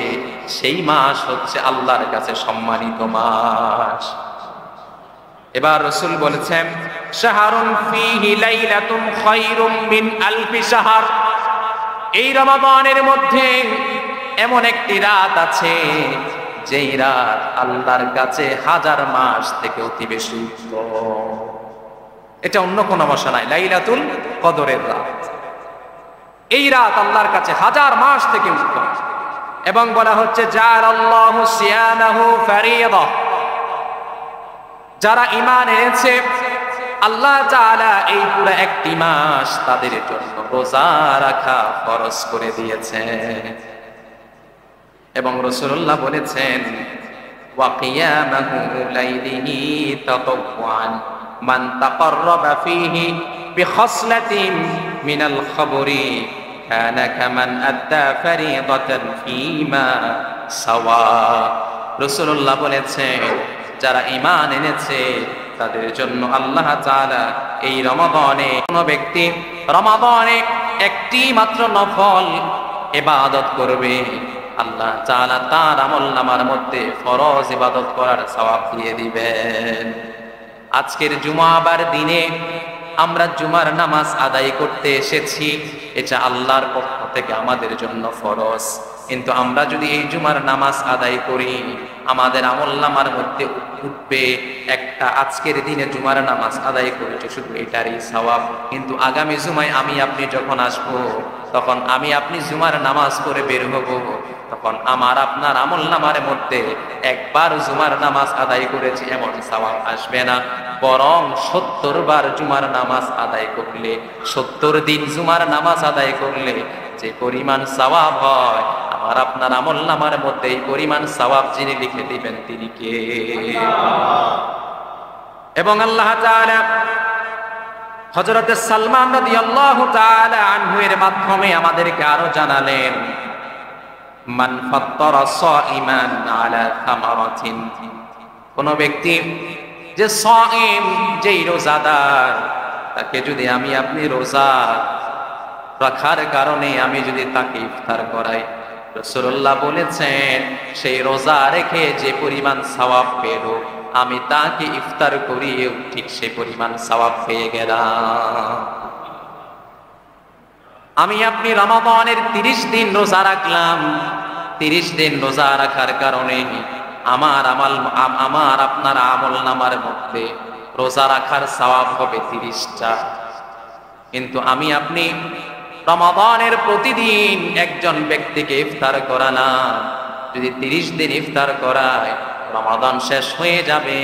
সেই মাস হচ্ছে আল্লাহর কাছে সম্মানিত মাস। এবার রাসূল বলেছেন, শাহরুন ফীহি লাইলাতুন খায়রুম মিন আলফি শাহর, এই রমাদানের মধ্যে এমন একটি রাত আছে যেই রাত আল্লাহর কাছে 1000 মাস থেকে অতি বেশি উত্তম। এটা অন্য কোনো মাস নাই, লাইলাতুল কদরের রাত। এই রাত আল্লাহর কাছে 1000 মাস থেকে উত্তম। এবং বলা হচ্ছে, জাআলাল্লাহু সিয়ামাহু ফারিয়্যা, যারা ঈমান এনেছে আল্লাহ তাআলা এই পুরো একটি মাস তাদের জন্য রোজা রাখা ফরজ করে দিয়েছেন। এবং রাসূলুল্লাহ বলেছেন, ওয়া কিয়ামাহু লাইলিহি তাতাওয়ান মান তাকাররাবা ফীহি বিখাসলাতিন মিনাল খাবরি কানা কামান আদ্দা ফারিদাতান ফীমা সাওয়া। রাসূলুল্লাহ বলেছেন, যারা ঈমান এনেছে তাদের জন্য আল্লাহ তাআলা এই রমাদানে, কোন ব্যক্তি রমাদানে একটি মাত্র নফল ইবাদত করবে, আল্লাহ তাআলা তার আমলনামার মধ্যে ফরজ ইবাদত করার সওয়াব দিয়ে দিবেন। আজকের জুমাবার দিনে আমরা জুমার নামাজ আদায় করতে এসেছি, এটা আল্লাহর পক্ষ থেকে আমাদের জন্য ফরজ। কিন্তু আমরা যদি এই জুমার নামাজ আদায় করি, আমাদের আমলনামার মধ্যে উঠবে একটা আজকের দিনে জুমার নামাজ আদায় করেছে শুধু এটারই সওয়াব। কিন্তু আগামী জুমায় আমি আপনি যখন আসবো, তখন আমি আপনি জুমার নামাজ পড়ে বের হব, তখন আমার আপনার আমলনামার মধ্যে একবার জুমার নামাজ আদায় করেছি এমন সওয়াব আসবে না, বরং 70 বার জুমার নামাজ আদায় করলে, 70 দিন জুমার নামাজ আদায় করলে যে পরিমাণ সওয়াব হয়, আমার আপনার আমলনামার মধ্যে এই পরিমাণ সওয়াব যিনি লিখে দিবেন তিনি কে? এবং আল্লাহ তাআলা হযরত সালমান রাদিয়াল্লাহু তাআলা আনহু এর মাধ্যমে আমাদেরকে আরো জানালেন, মান ফাত্তারা সাইমান আলা থামারাতিন, কোন ব্যক্তি যে সাইম, যেই রোজাদার, তাকে যদি আমি আপনি রোজা রাখার কারণে আমি যদি তাকে ইফতার করাই, রাসূলুল্লাহ বলেছেন সেই রোজা রেখে যে পরিমাণ সওয়াব পেল, আমি তাকে ইফতার করিয়ে ঠিক সেই পরিমাণ সওয়াব পেয়ে গেলাম। আমি আপনি রমাদানের 30 দিন রোজা রাখলাম, 30 দিন রোজা রাখার কারণে আমার আপনার আমলনামার মধ্যে রোজা রাখার সওয়াব হবে 30টা। কিন্তু আমি আপনি রমাদানের প্রতিদিন একজন ব্যক্তিকে ইফতার করালাম, যদি 30 দিন ইফতার করায় রমাদান শেষ হয়ে যাবে,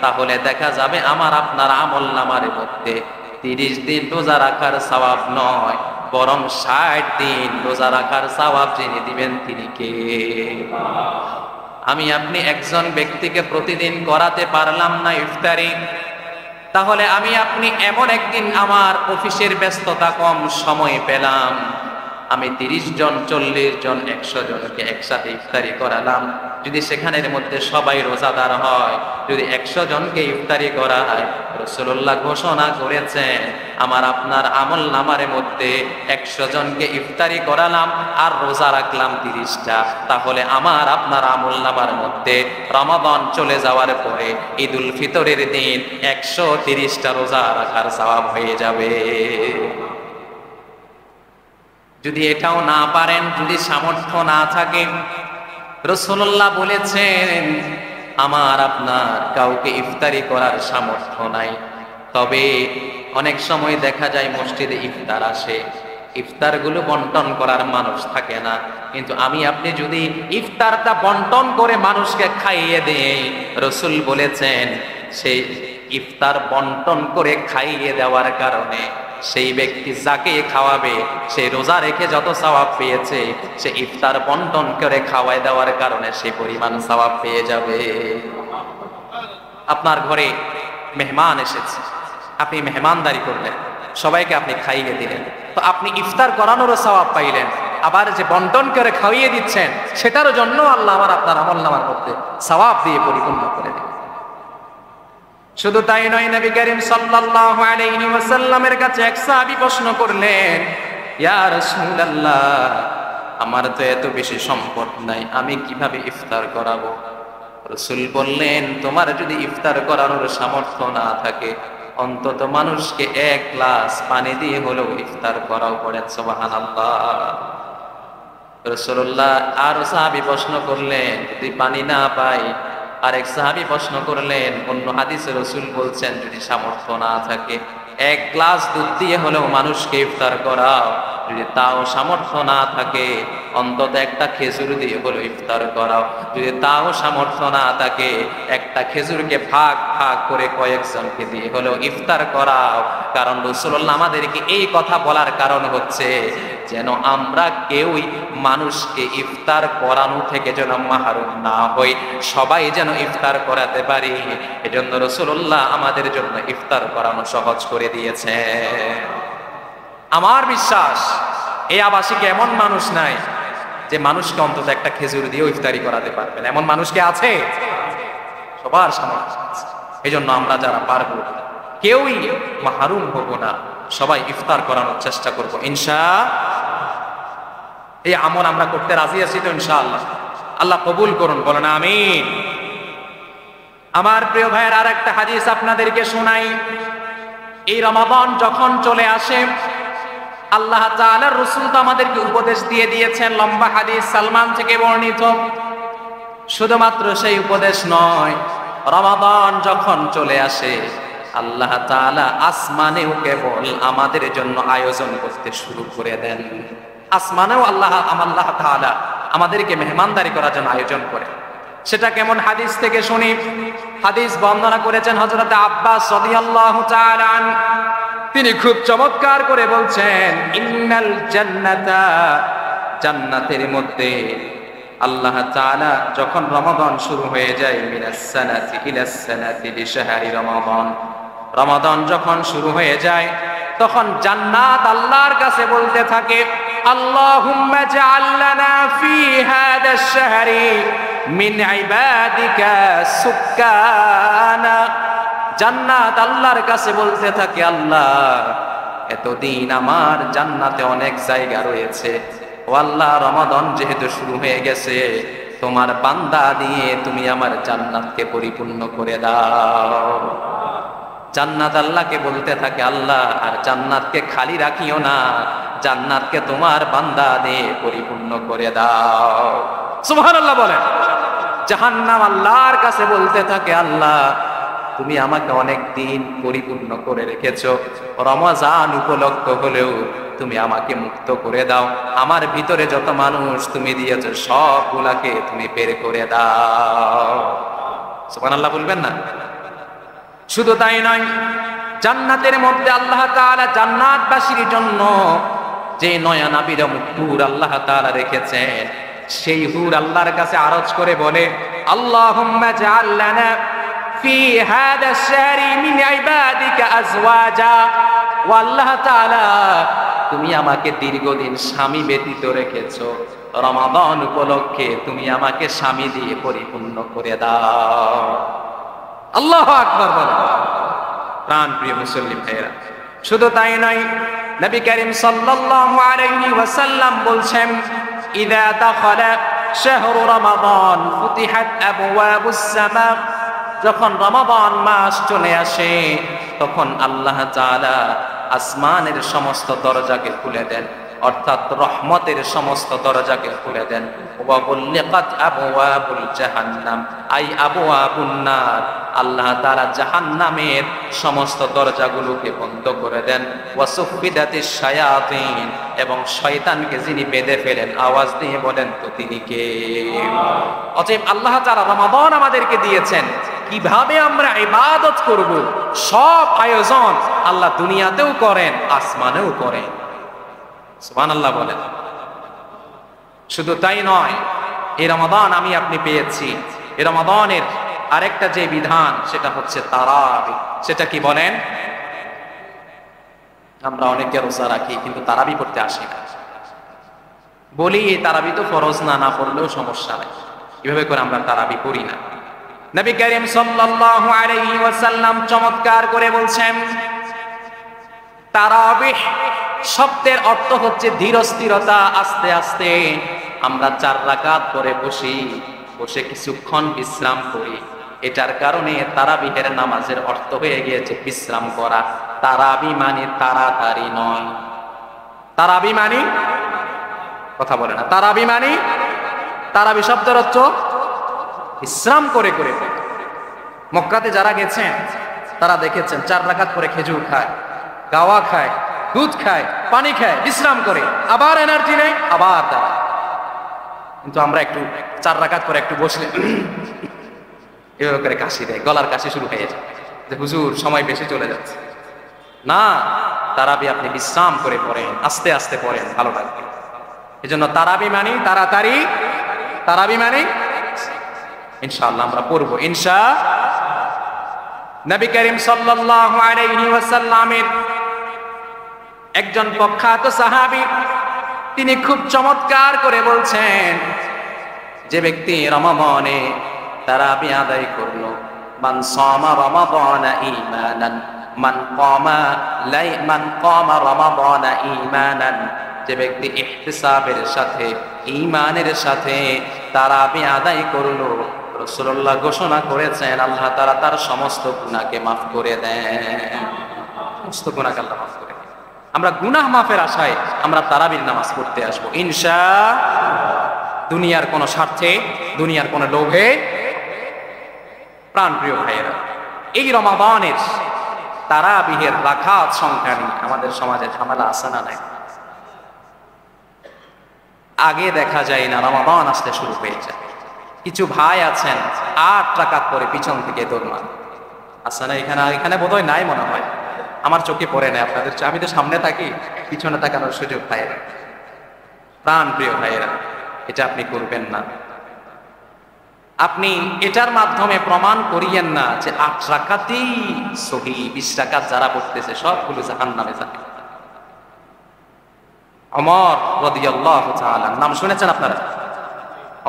তাহলে দেখা যাবে আমার আপনার আমল নামার মধ্যে 30 দিন রোজা রাখার সওয়াব নয়, বরং 60 দিন রোজা রাখার সওয়াব যিনি দিবেন তিনি কে? আমি আপনি একজন ব্যক্তিকে প্রতিদিন করাতে পারলাম না ইফতারি, তাহলে আমি আপনি এমন একদিন আমার অফিসের ব্যস্ততা কম, সময় পেলাম, আমি 30 জন 40 জন 100 জনকে একসাথে ইফতারি করালাম। যদি সেখানের মধ্যে সবাই রোজাদার হয়, যদি 100 জনকে ইফতারি করায়, রাসূলুল্লাহ ঘোষণা করেছেন আমার আপনার আমল নামার মধ্যে 100 জনকে ইফতারি করালাম আর রোজা রাখলাম 30টা, তাহলে আমার আপনার আমল নামার মধ্যে রমাদান চলে যাওয়ার পরে ঈদুল ফিতরের দিন 130টা রোজা রাখার সওয়াব হয়ে যাবে। যদি এটাও না পারেন, যদি সামর্থ্য না থাকে, রাসূলুল্লাহ বলেছেন আমার আপনার কাউকে ইফতারি করার সামর্থ্য নাই, তবে অনেক সময় দেখা যায় মসজিদে ইফতার আসে, ইফতারগুলো বন্টন করার মানুষ থাকে না, কিন্তু আমি আপনি যদি ইফতারটা বন্টন করে মানুষকে খাইয়ে দেই, রাসূল বলেছেন সেই ইফতার বন্টন করে খাইয়ে দেওয়ার কারণে সেই ব্যক্তি যাকে খাওয়াবে সে রোজা রেখে যত সওয়াব পেয়েছে, সে ইফতার বন্টন করে খাওয়ায় দেওয়ার কারণে সেই পরিমাণ সওয়াব পেয়ে যাবে। আপনার ঘরে মেহমান এসেছে, আপনি মেহমানদারি করলেন, সবাইকে আপনি খাইয়ে দিলেন, তো আপনি ইফতার করানোরও সওয়াব পাইলেন, আবার যে বন্টন করে খাইয়ে দিচ্ছেন সেটারও জন্য আল্লাহ আমার আপনার আমলনামার মধ্যে সওয়াব দিয়ে পরিপূর্ণ করে দেন। শুধু তাই নয়, নবী করিম সাল্লাল্লাহু আলাইহি ওয়াসাল্লামের কাছে এক সাহাবী প্রশ্ন করলেন, ইয়া রাসূলুল্লাহ, আমার তো এত বেশি সম্পদ নাই, আমি কিভাবে ইফতার করাবো? রাসূল বললেন, তোমার যদি ইফতার করানোর সামর্থ্য না থাকে, অন্তত মানুষকে 1 গ্লাস পানি দিয়ে হলেও ইফতার করাও। পড়েন সুবহানাল্লাহ। রাসূলুল্লাহ আর সাহাবী প্রশ্ন করলেন, যদি পানি না পাই? আরেক সাহাবী প্রশ্ন করলেন, অন্য হাদিসে রাসূল বলছেন যদি সামর্থ্য না থাকে 1 গ্লাস দুধ দিয়ে হলেও মানুষকে ইফতার করাও, যদি তাও সামর্থ্য না থাকে অন্তত একটা খেজুর দিয়ে হলেও ইফতার করাও, যদি তাও সামর্থ্য না থাকে একটা খেজুরকে ভাগ ভাগ করে কয়েকজনকে দিয়ে হলেও ইফতার করাও। কারণ রাসূলুল্লাহ আমাদেরকে এই কথা বলার কারণ হচ্ছে যেন আমরা কেউই মানুষকে ইফতার করানো থেকে যেন মাহরুম না হই, সবাই যেন ইফতার করাতে পারি। এজন্য রাসূলুল্লাহ আমাদের জন্য ইফতার করানো সহজ করে দিয়েছে। আমার বিশ্বাস এই আবাসিকে এমন মানুষ নাই যে মানুষকে অন্তত একটা খেজুর দিয়ে ইফতারি করাতে পারবেন, এমন মানুষ কি আছে? সবার সামর্থ্য আছে। এই জন্য আমরা যারা পারবো কেউই মাহরুম হব না, সবাই ইফতার করানোর চেষ্টা করব ইনশাআল্লাহ। এই আমল আমরা করতে রাজি আছি তো ইনশাআল্লাহ? আল্লাহ কবুল করুন, বলেন আমিন। আমার প্রিয় ভাইয়ের আর একটা হাদিস আপনাদেরকে শোনাই। এই রমাদান যখন চলে আসে, আল্লাহ তাআলার রাসূল তো আমাদেরকে উপদেশ দিয়ে দিয়েছেন, লম্বা হাদিস সালমান থেকে বর্ণিত। শুধুমাত্র সেই উপদেশ নয়, রমাদান যখন চলে আসে আল্লাহ তাআলা আসমানেও কেবল আমাদের জন্য আয়োজন করতে শুরু করে দেন। আসমানেও আল্লাহ তাআলা আমাদেরকে মেহমানদারি করার জন্য আয়োজন করে। সেটা কেমন? হাদিস থেকে শুনি। হাদিস বর্ণনা করেছেন হযরত আব্বাস রাদিয়াল্লাহু তাআলা আনহু। তিনি খুব চমৎকার করে বলছেন, ইন্নাল জান্নাতা, জান্নাতের মধ্যে আল্লাহ তাআলা যখন রমাদান শুরু হয়ে যায়, মিনাস সানাতি ইলাস সানাতি লিশাহরি রমাদান, রমাদান যখন শুরু হয়ে যায় তখন জান্নাত আল্লাহর কাছে বলতে থাকে, আল্লাহুম্মা জাআল লানা ফি হাদাশ শাহরি মিন ইবাদিকা সুক্কানা। জান্নাত আল্লাহর কাছে বলতে থাকে, আল্লাহ এতদিন আমার জান্নাতে অনেক জায়গা রয়েছে, ও আল্লাহ রমাদান যেহেতু শুরু হয়ে গেছে, তোমার বান্দা দিয়ে তুমি আমার জান্নাতকে পরিপূর্ণ করে দাও। জান্নাত আল্লাহকে বলতে থাকে, আল্লাহ আর জান্নাতকে খালি রাখিও না, জান্নাতকে তোমার বান্দা দিয়ে পরিপূর্ণ করে দাও। সুবহানাল্লাহ বলেন। জাহান্নাম আল্লাহর কাছে বলতে থাকে, আল্লাহ তুমি আমাকে অনেক দিন পরিপূর্ণ করে রেখেছো, রমজান উপলক্ষ হলেও তুমি আমাকে মুক্ত করে দাও, আমার ভিতরে যত মানুষ তুমি দিয়েছো সবগুলাকে তুমি বের করে দাও। সুবহানাল্লাহ বলবেন না? শুধু তাই নয়, জান্নাতের মধ্যে আল্লাহ তাআলা জান্নাতবাসীর জন্য যে নয়নাবিরাম হুর আল্লাহ তাআলা রেখেছেন, সেই হুর আল্লাহর কাছে আরজ করে বলে, আল্লাহুম্মা জাআল লানা ফি হাদা আশ-শাহরি মিন ইবাদিকা আজওয়াজা। ও আল্লাহ তাআলা, তুমি আমাকে দীর্ঘদিন স্বামী ব্যতীত রেখেছো, রমাদান উপলক্ষে তুমি আমাকে স্বামী দিয়ে পরিপূর্ণ করে দাও। আল্লাহু আকবার বলেন। প্রাণ প্রিয় মুসল্লি ভাইরা, শুধু তাই নয়, নবী করিম সাল্লাল্লাহু আলাইহি ওয়াসাল্লাম বলছেন, ইযা দাখালা শাহরু রমাদান ফুতিহাত আবওয়াবুস সামা। যখন রমাদান মাস চলে আসে, তখন আল্লাহ তাআলা আসমানের সমস্ত দরজাকে খুলে দেন, অর্থাৎ রহমতের সমস্ত দরজাকে খুলে দেন। ওয়া বুল্লিকাত আবওয়াবুল জাহান্নাম আই আবওয়াবুন নার। আল্লাহ তাআলা জাহান্নামের সমস্ত দরজাগুলোকে বন্ধ করে দেন। ওয়া সুফিদাতিশ শায়াতিন, এবং শয়তানকে যিনি বেঁধে ফেলেন, আওয়াজ দিয়ে বলেন তো তিনি কে? অতএব আল্লাহ তাআলা রমাদান আমাদেরকে দিয়েছেন, কিভাবে আমরা ইবাদত করব, সব আয়োজন আল্লাহ দুনিয়াতেও করেন, আসমানেও করেন। সুবহানাল্লাহ বলেন। শুধু তাই নয়, এই রমাদান আমি আপনি পেয়েছি, এই রমাদানের আরেকটা যে বিধান, সেটা হচ্ছে তারাবি। সেটা কি বলেন? আমরা অনেকে রোজা রাখি, কিন্তু তারাবি পড়তে আসি না। বলি এই তারাবি তো ফরজ না, না পড়লেও সমস্যা নাই, এভাবে করে আমরা তারাবি করি না। নবী করিম সাল্লাল্লাহু আলাইহি ওয়াসাল্লাম চমৎকার করে বলছেন, তারাবিহ শব্দের অর্থ হচ্ছে ধীর স্থিরতা, আস্তে আস্তে। আমরা 4 রাকাত করে বসে কিছুক্ষণ বিশ্রাম করি। এটার কারণে তারাবিহের নামাজের অর্থ হয়ে গিয়েছে বিশ্রাম করা। তারাবি মানে তাড়াতাড়ি নয়। তারাবি মানে, কথা বলে না, তারাবি মানে, তারাবি শব্দের অর্থ বিশ্রাম করে করে। মক্কাতে যারা গেছেন তারা দেখেছেন 4 রাকাত করে খেজুর খায়, গাওয়া খায়, দুধ খায়, পানি খায়, বিশ্রাম করে, আবার এনার্জি নেই, আবার দাঁড়ায়। কিন্তু আমরা একটু 4 রাকাত করে একটু বসলে এভাবে করে কাশি দেয়, গলার কাশি শুরু হয়ে যায়, যে হুজুর সময় বেশি চলে যাচ্ছে। না, তারাবি আপনি বিশ্রাম করে পড়েন, আস্তে আস্তে পড়েন, ভালো লাগবে। এজন্য তারাবি মানে তাড়াতাড়ি, তারাবি মানে ইনশাআল্লাহ আমরা পড়ব ইনশাআল্লাহ। নবী করিম সাল্লাল্লাহু আলাইহি ওয়াসাল্লামের একজন প্রখ্যাত সাহাবী, তিনি খুব চমৎকার করে বলছেন, যে ব্যক্তি রমাদানে তারাবি আদায় করলো, মান সামা রমাদানা ঈমানান মান কামা রমাদানা ঈমানান, যে ব্যক্তি ইহতিসাবের সাথে, ঈমানের সাথে তারাবি আদায় করলো, রাসূলুল্লাহ ঘোষণা করেছেন আল্লাহ তাআলা তার সমস্ত গুনাহকে মাফ করে দেন। সমস্ত গুনাহকে আল্লাহ মাফ করে দেন। আমরা গুনাহ মাফের আশায় আমরা তারাবির নামাজ পড়তে আসবো ইনশাআল্লাহ। দুনিয়ার কোনো স্বার্থে, দুনিয়ার কোনো লোভে। প্রাণ প্রিয় ভাইয়েরা, এই রমাদানের তারাবিহের রাকাত সংখ্যা নিয়ে আমাদের সমাজে ঝামেলা আছে না নাই? আগে দেখা যায় না, রমাদান আসতে শুরু হয়ে যায়। কিছু ভাই আছেন 8 রাকাত করে পিছন থেকে দৌড় আছে না? এখানে বোধহয় নাই মনে হয়, আমার চোখে পড়ে না। আপনাদের, আমি তো সামনে থাকি, পিছনে তাকানোর সুযোগ পাই না। প্রাণ প্রিয় ভাইয়েরা, এটা আপনি করবেন না। আপনি এটার মাধ্যমে প্রমাণ করিয়েন না যে 8 রাকাতই সহি, 20 রাকাত যারা পড়তেছে সবগুলো জাহান্নামে যাবে। ওমর রাদিয়াল্লাহু তাআলা, নাম শুনেছেন আপনারা?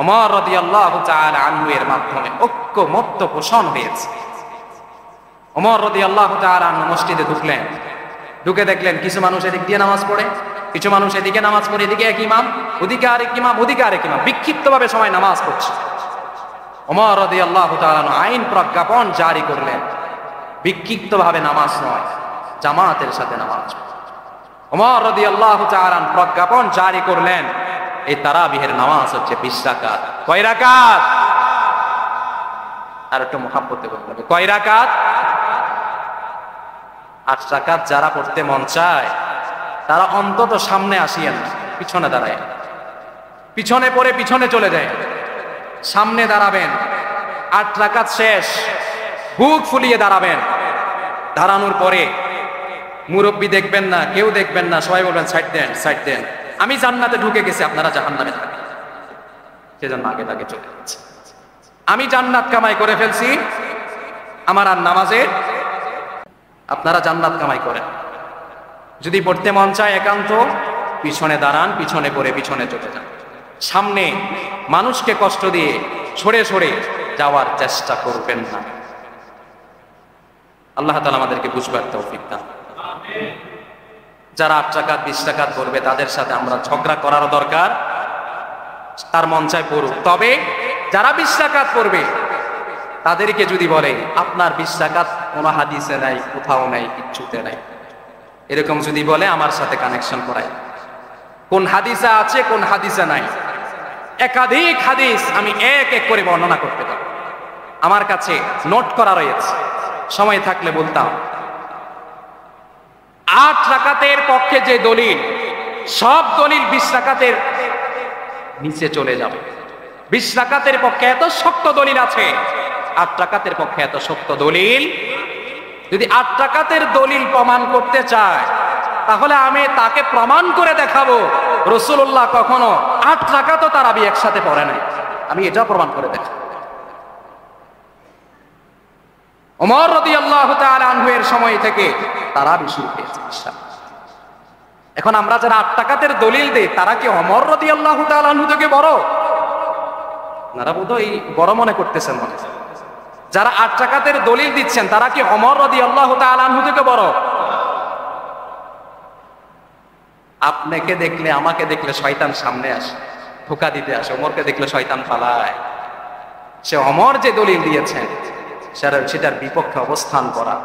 ওমর রাদিয়াল্লাহু তাআলা আনহু এর মাধ্যমে ঐক্যমত্য পোষণ হয়েছে। ওমর রাদিয়াল্লাহু তাআলা আনহু মসজিদে ঢুকলেন, ঢুকে দেখলেন কিছু মানুষ এদিক দিয়ে নামাজ পড়ে, কিছু মানুষ এদিকে নামাজ পড়ে, এদিকে এক ইমাম, ওদিকে আরেক ইমাম, ওদিকে আরেক ইমাম, বিক্ষিপ্তভাবে সবাই নামাজ পড়ছে। ওমর রাদিয়াল্লাহু তাআলা আইন প্রজ্ঞাপন জারি করলেন, বিক্ষিপ্তভাবে নামাজ নয়, জামাতের সাথে নামাজ। ওমর রাদিয়াল্লাহু তাআলা প্রজ্ঞাপন জারি করলেন, এই তারাবিহের নামাজ হচ্ছে 20 রাকাত। কয় রাকাত? আর একটু মুহাব্বতে বলতে হবে, কয় রাকাত? 8 রাকাত যারা পড়তে মন চায় তারা অন্তত সামনে আসিয়েন না, পিছনে দাঁড়ায়। পিছনে পড়ে পিছনে চলে যায়, সামনে দাঁড়াবেন। 8 রাকাত শেষ, বুক ফুলিয়ে দাঁড়াবেন, দাঁড়ানোর পরে মুরব্বী দেখবেন না, কেউ দেখবেন না, সবাই বলবেন সাইড দেন, সাইড দেন, আমি জান্নাতে ঢুকে গেছি, আপনারা জাহান্নামে থাকেন, সেজন্য আগে আগে চলে যাচ্ছে। আমি জান্নাত কামাই করে ফেলছি, আমার আর নামাজে, আপনারা জান্নাত কামাই করেন। যদি পড়তে মন চায় একান্ত পিছনে দাঁড়ান, পিছনে পড়ে পিছনে চলে যান, সামনে মানুষকে কষ্ট দিয়ে সরে সরে যাওয়ার চেষ্টা করবেন না। আল্লাহ তাআলা আমাদেরকে বুঝবার তৌফিক দান। যারা 8 রাকাত 20 রাকাত পড়বে তাদের সাথে আমরা ঝগড়া করার দরকার, তার মন চায় পড়ুক। তবে যারা 20 রাকাত পড়বে তাদেরকে যদি বলে আপনার 20 রাকাত কোনো হাদিসে নাই, কোথাও নাই, কিচ্ছুতে নাই, এরকম যদি বলে আমার সাথে কানেকশন করাই, কোন হাদিসে আছে কোন হাদিসে নাই, একাধিক হাদিস আমি এক এক করে বর্ণনা করতে পারি, আমার কাছে নোট করা রয়েছে, সময় থাকলে বলতাম। 8 রাকাতের পক্ষে যে দলিল, সব দলিল 20 রাকাতের নিচে চলে যাবে। 20 রাকাতের পক্ষে এত শক্ত দলিল আছে, 8 রাকাতের পক্ষে এত শক্ত দলিল। যদি 8 রাকাতের দলিল প্রমাণ করতে চায় তাহলে আমি তাকে প্রমাণ করে দেখাবো রাসূলুল্লাহ কখনো 8 রাকাতও তারাবি একসাথে পড়ে নাই, আমি এটা প্রমাণ করে দেখাবো। ওমর রাদিয়াল্লাহু তাআলা আনহু এর সময় থেকে তারাবি শুরু হয়েছে। এখন আমরা যারা 8 রাকাতের দলিল দেই তারা কি ওমর রাদিয়াল্লাহু তাআলা আনহু থেকে বড়? আপনারা বোধহয় বড় মনে করতেছেন মনে হয়। যারা 8 রাকাতের দলিল দিচ্ছেন তারা কি ওমর রাদিয়াল্লাহু তাআলা আনহু থেকে বড়? আপনাকে দেখলে আমাকে দেখলে শয়তান সামনে আসে, ধোঁকা দিতে আসে, ওমরকে দেখলে শয়তান পালায়। সে ওমর যে দলিল দিয়েছেন সেটার বিপক্ষে অবস্থান করা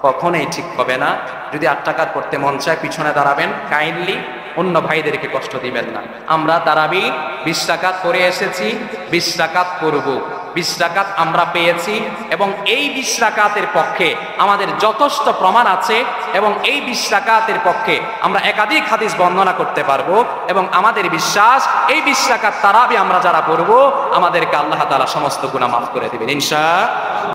কখনোই ঠিক হবে না। যদি 8 রাকাত পড়তে মন চায় পিছনে দাঁড়াবেন, কাইন্ডলি অন্য ভাইদেরকে কষ্ট দিবেন না। আমরা তারাবি 20 রাকাত পড়ে এসেছি, 20 রাকাত করব, 20 রাকাত আমরা পেয়েছি এবং এই 20 রাকাতের পক্ষে আমাদের যথেষ্ট প্রমাণ আছে এবং এই 20 রাকাতের পক্ষে আমরা একাধিক হাদিস বর্ণনা করতে পারবো এবং আমাদের বিশ্বাস এই 20 রাকাত তারাবি আমরা যারা পড়ব আমাদেরকে আল্লাহ তাআলা সমস্ত গুনাহ মাফ করে দিবেন ইনশাআল্লাহ।